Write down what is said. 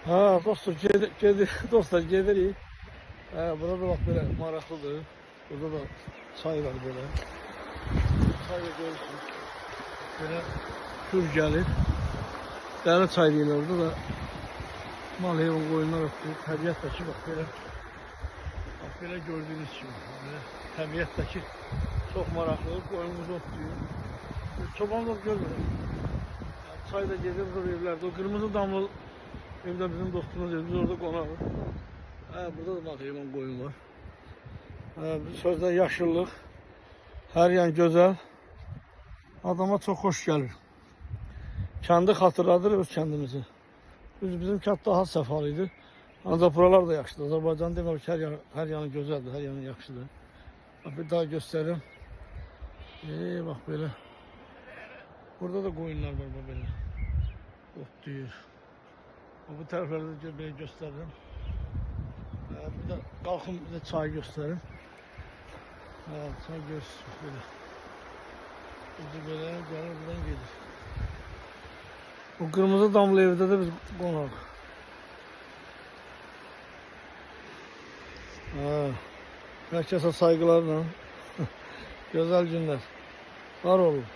Ha dostlar dostlar gedirik. Burada da bak böyle maraqlıdır. Burada da çay var böyle. Çay da görürsünüz. Böyle tur gəlir. Dəli çay deyirlər orada da. Mal heyvan qoyunlar otlayır. Təbiətdəki bak böyle. Bak böyle gördüğünüz kimi. Böyle təbiətdəki çox maraqlı. Qoyunumuz otlayır. Çoban da görmürəm. Çay da gedir burada evlerde. O kırmızı damlı evde bizim dostumuz ev. Biz orada qonağıq. Burada da bak heyvan qoyun var. Sözdə yaşıllıq. Hər yan gözəl. Adama çox xoş gəlir. Kəndi xatırladır öz kəndimizi. Bizim kənd daha səfalı idi. Ancaq buralar da yaxşıdır. Azərbaycan demək ki, hər yanı gözəldir, hər yanı yaxşıdır. Bir daha göstərim. Bak böyle. Burada da qoyunlar var böyle. Otlayır. Bu tərəflərdə də belə göstərirəm. Bir də qalxım bir də çay göstərim. Çay görürsünüz belə. Burada belə gəlir, buradan gedir. O kırmızı damlı evdə də biz qonaq. Hər kəsə saygılarla. Gözəl günlər. Var olun.